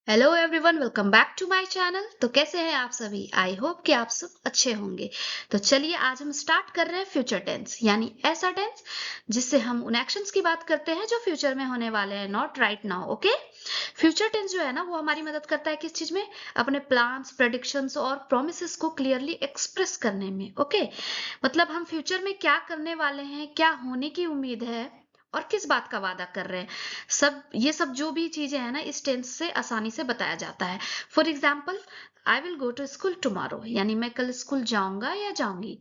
Hello everyone, welcome back to my channel. तो कैसे हैं आप सभी? आई होप कि आप सब अच्छे होंगे। तो चलिए आज हम स्टार्ट कर रहे हैं फ्यूचर टेंस, यानी ऐसा टेंस जिससे हम उन एक्शंस की बात करते हैं जो फ्यूचर में होने वाले हैं, not right now. Okay. Future tense जो है ना, वो हमारी मदद करता है किस चीज में? अपने प्लान्स, प्रेडिक्शंस और प्रोमिसेस को क्लियरली एक्सप्रेस करने में। ओके। मतलब हम फ्यूचर में क्या करने वाले हैं, क्या होने की उम्मीद है और किस बात का वादा कर रहे हैं, ये सब जो भी चीजें हैं ना, इस टेंस से आसानी से बताया जाता है। For example, I will go to school tomorrow, यानी मैं कल स्कूल जाऊंगा या जाऊंगी।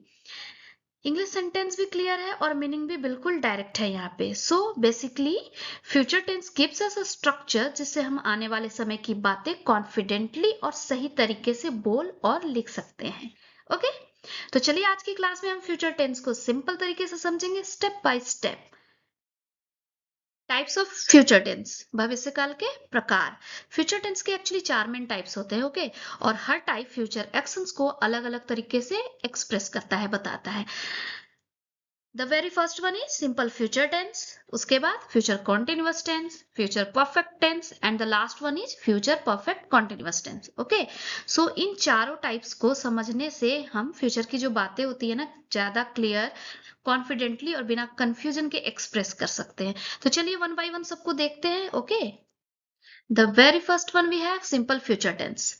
इंग्लिश सेंटेंस भी क्लियर है और मीनिंग भी बिल्कुल डायरेक्ट है यहाँ पे। So basically future tense gives us a structure जिससे हम आने वाले समय की बातें कॉन्फिडेंटली और सही तरीके से बोल और लिख सकते हैं। ओके। तो चलिए आज की क्लास में हम फ्यूचर टेंस को सिंपल तरीके से समझेंगे, step by step. Types of future tense, भविष्यकाल के प्रकार। फ्यूचर टेंस के एक्चुअली चार मेन टाइप्स होते हैं। ओके। और हर टाइप फ्यूचर एक्शंस को अलग अलग तरीके से एक्सप्रेस करता है, बताता है। The very first one is simple future tense, उसके बाद future continuous tense, future perfect tense and the last one is future perfect continuous tense. Okay. So इन चारों टाइप्स को समझने से हम फ्यूचर की जो बातें होती है ना, ज्यादा क्लियर, कॉन्फिडेंटली और बिना कंफ्यूजन के एक्सप्रेस कर सकते हैं। तो चलिए वन बाय वन सबको देखते हैं। Okay. The very first one we have simple future tense.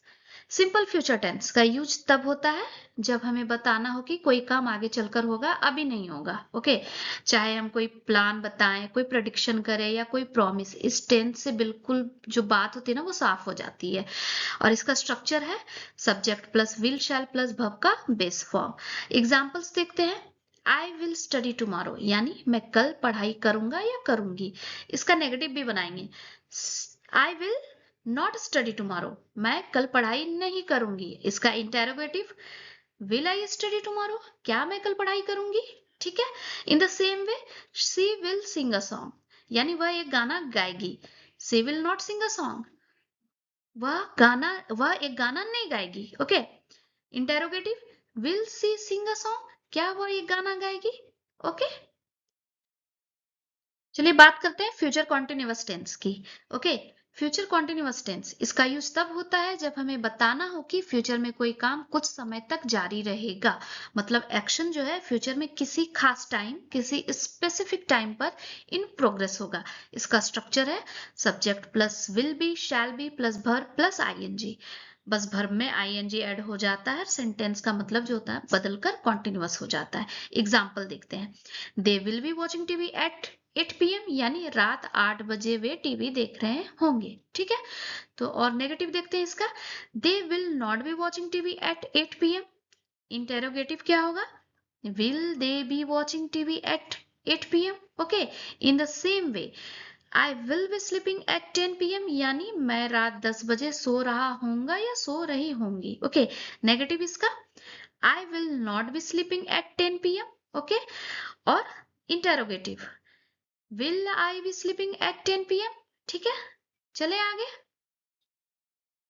Simple future tense का यूज तब होता है जब हमें बताना हो कि कोई काम आगे चलकर होगा, अभी नहीं होगा। ओके। चाहे हम कोई प्लान बताएं, कोई प्रेडिक्शन करें या कोई प्रॉमिस, इस टेंस से बिल्कुल जो बात होती है ना, वो साफ हो जाती है। और इसका स्ट्रक्चर है subject plus will shell plus verb का बेस फॉर्म। एग्जाम्पल्स देखते हैं। आई विल स्टडी टुमारो, यानी मैं कल पढ़ाई करूंगा या करूंगी। इसका नेगेटिव भी बनाएंगे। I will not study tomorrow, मैं कल पढ़ाई नहीं करूंगी। इसका interrogative, will I study tomorrow, क्या मैं कल पढ़ाई करूंगी? ठीक है। In the same way, she will sing a song, यानी वह एक गाना गाएगी। She will not sing a song, वह एक गाना नहीं गाएगी। Okay. Interrogative, will she sing a song, क्या वह एक गाना गाएगी? ओके। चलिए बात करते हैं फ्यूचर कॉन्टिन्यूअस टेंस की। ओके। फ्यूचर कॉन्टिन्यूअस टेंस, इसका यूज तब होता है जब हमें बताना हो कि फ्यूचर में कोई काम कुछ समय तक जारी रहेगा। मतलब एक्शन जो है फ्यूचर में किसी खास टाइम, किसी स्पेसिफिक टाइम पर इन प्रोग्रेस होगा। इसका स्ट्रक्चर है subject plus will be shall be plus verb plus ING. बस वर्ब में आईएनजी ऐड हो जाता है, सेंटेंस का मतलब जो होता है बदलकर कॉन्टिन्यूअस हो जाता है। एग्जाम्पल देखते हैं। They will be watching TV at 8 PM, यानी रात 8 बजे वे टीवी देख रहे होंगे। ठीक है। तो और नेगेटिव देखते हैं इसका। They will not be watching TV at 8 PM। Interrogative क्या होगा? Will they be watching TV at 8 PM? Okay. In the same way, I will be sleeping at 10 PM, यानी मैं रात 10 बजे सो रहा होऊंगा या सो रही होंगी। ओके। नेगेटिव इसका, I will not be sleeping at 10 PM। Okay. और interrogative, will I be sleeping at 10 PM? ठीक है। चले आगे।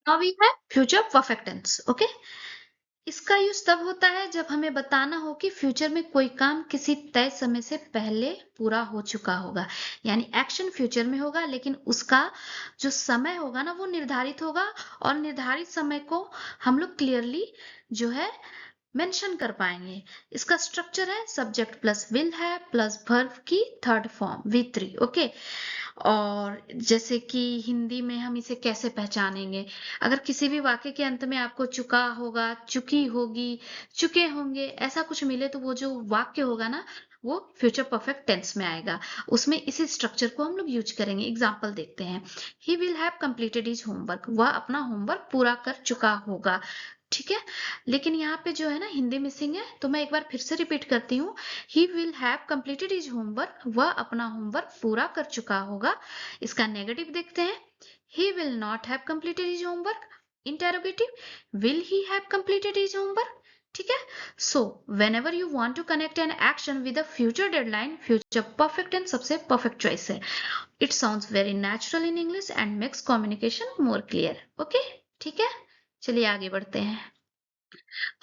Now we have future perfect tense. Okay. इसका यूज तब होता है जब हमें बताना हो कि फ्यूचर में कोई काम किसी तय समय से पहले पूरा हो चुका होगा। यानी एक्शन फ्यूचर में होगा, लेकिन उसका जो समय होगा ना, वो निर्धारित होगा। और निर्धारित समय को हम लोग क्लियरली जो है मेंशन कर पाएंगे। इसका स्ट्रक्चर है सब्जेक्ट प्लस विल है प्लस वर्ब की थर्ड फॉर्म V3। ओके। और जैसे कि हिंदी में हम इसे कैसे पहचानेंगे? अगर किसी भी वाक्य के अंत में आपको चुका होगा, चुकी होगी, चुके होंगे, ऐसा कुछ मिले, तो वो जो वाक्य होगा ना, वो फ्यूचर परफेक्ट टेंस में आएगा। उसमें इसी स्ट्रक्चर को हम लोग यूज करेंगे। एग्जाम्पल देखते हैं। He will have completed his homework, वह अपना होमवर्क पूरा कर चुका होगा। ठीक है। लेकिन यहाँ पे जो है ना, हिंदी मिसिंग है, तो मैं एक बार फिर से रिपीट करती हूँ। He will have completed his homework, वह अपना होमवर्क पूरा कर चुका होगा। इसका नेगेटिव देखते हैं। He will not have completed his homework. Interrogative, will he have completed his homework? ठीक है। So whenever you want to connect an action with a future deadline, future perfect tense सबसे perfect choice है। It sounds very natural in English and makes communication more clear. Okay. ठीक है। चलिए आगे बढ़ते हैं।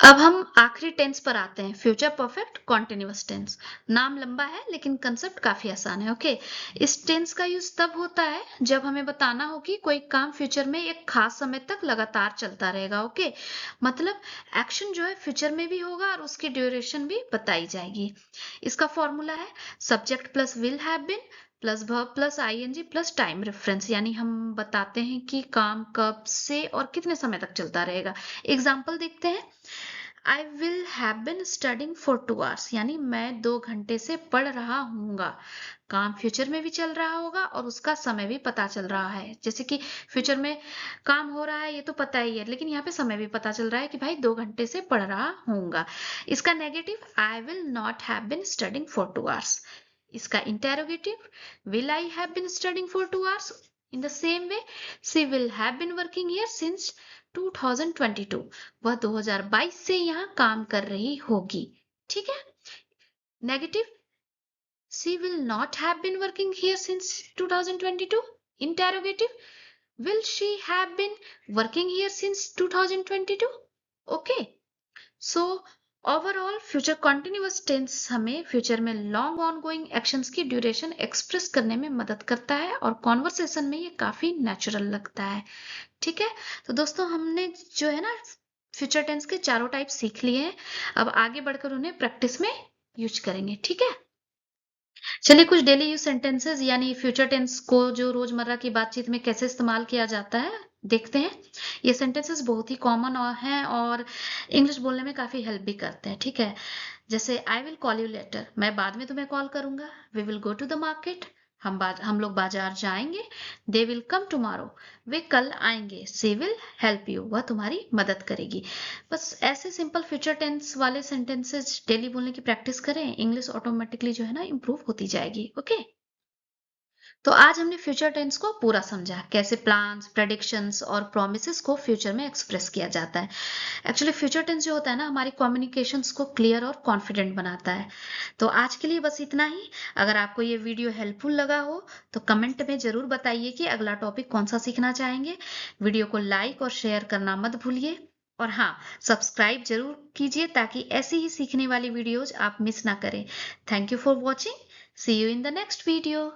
अब हम आखिरी टेंस पर आते हैं, फ्यूचर परफेक्ट कॉन्टिन्यूअस टेंस। नाम लंबा है लेकिन कंसेप्ट काफी आसान है। ओके, इस टेंस का यूज तब होता है जब हमें बताना हो कि कोई काम फ्यूचर में एक खास समय तक लगातार चलता रहेगा। ओके, मतलब एक्शन जो है फ्यूचर में भी होगा और उसकी ड्यूरेशन भी बताई जाएगी। इसका फॉर्मूला है subject plus will have been plus verb plus ING plus time reference, यानी हम बताते हैं कि काम कब से और कितने समय तक चलता रहेगा। एग्जाम्पल देखते हैं। I will have been studying for 2 hours, यानी मैं 2 घंटे से पढ़ रहा हूँगा। काम फ्यूचर में भी चल रहा होगा और उसका समय भी पता चल रहा है। जैसे कि फ्यूचर में काम हो रहा है ये तो पता ही है, लेकिन यहाँ पे समय भी पता चल रहा है कि भाई 2 घंटे से पढ़ रहा हूँगा। इसका negative I will not have been studying for 2 hours. इसका interrogative will I have been studying for 2 hours. In the same way she will have been working here since 2022। वह 2022 से यहाँ काम कर रही होगी। ठीक है। Negative she will not have been working here since 2022. Interrogative will she have been working here since 2022? Okay. So overall future continuous tense हमें फ्यूचर में लॉन्ग ऑनगोइंग एक्शंस की ड्यूरेशन एक्सप्रेस करने में मदद करता है और कॉन्वर्सेशन में ये काफी नेचुरल लगता है। ठीक है, तो दोस्तों हमने जो है ना फ्यूचर टेंस के चारों टाइप सीख लिए हैं। अब आगे बढ़कर उन्हें प्रैक्टिस में यूज करेंगे। ठीक है, चलिए कुछ डेली यूज सेंटेंसेस यानी फ्यूचर टेंस को जो रोजमर्रा की बातचीत में कैसे इस्तेमाल किया जाता है देखते हैं। ये सेंटेंसेस बहुत ही कॉमन हैं और इंग्लिश बोलने में काफी हेल्प भी करते हैं। ठीक है, जैसे I will call you later, मैं बाद में तुम्हें कॉल करूंगा। We will go to the market, हम लोग बाजार जाएंगे। दे विल कम टुमारो, वे कल आएंगे। सी विल हेल्प यू, वह तुम्हारी मदद करेगी। बस ऐसे सिंपल फ्यूचर टेंस वाले सेंटेंसेस डेली बोलने की प्रैक्टिस करें, इंग्लिश ऑटोमेटिकली जो है ना इम्प्रूव होती जाएगी। ओके, तो आज हमने फ्यूचर टेंस को पूरा समझा, कैसे प्लान्स, प्रेडिक्शंस और प्रोमिसेस को फ्यूचर में एक्सप्रेस किया जाता है। एक्चुअली फ्यूचर टेंस जो होता है ना हमारी कम्युनिकेशंस को क्लियर और कॉन्फिडेंट बनाता है। तो आज के लिए बस इतना ही। अगर आपको ये वीडियो हेल्पफुल लगा हो तो कमेंट में जरूर बताइए कि अगला टॉपिक कौन सा सीखना चाहेंगे। वीडियो को लाइक और शेयर करना मत भूलिए। और हाँ, सब्सक्राइब जरूर कीजिए ताकि ऐसी ही सीखने वाली वीडियोज आप मिस ना करें। Thank you for watching. See you in the next video.